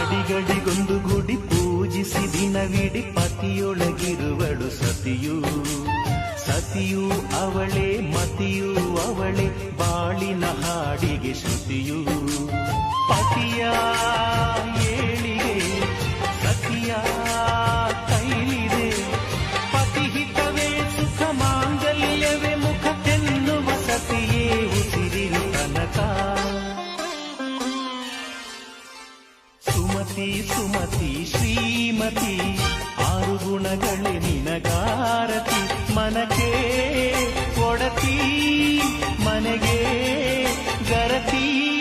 ಅಡಿಗಡಿಗೊಂದು ಗುಡಿ ಪೂಜಿಸಿ ದಿನವಿಡಿ ಪತಿಯೊಳಗಿರುವಳು ಸತಿಯು. ಸತಿಯು ಅವಳೆ ಮತಿಯು ಅವಳೆ ಬಾಳಿನ ಹಾಡಿಗೆ ಶ್ರುತಿಯು. ಪತಿಯ ಏಳಿಗೆ ಸತಿಯ ಕೈಲಿದೆ. ಪತಿಹಿತವೇ ಸುಖ ಮಾಂಗಲ್ಯವೇ ಮುಖ ಎನ್ನುವ ಸತಿಯೇ ಉಸಿರಿನ ತನಕ. ಸುಮತಿ ಸುಮತಿ ಶ್ರೀಮತಿ ಆರು ಗುಣಗಳೇ ನಿನಗಾರತಿ. ಮನಕ್ಕೆ ಒಡತಿ ಮನೆಗೆ ಗರತಿ.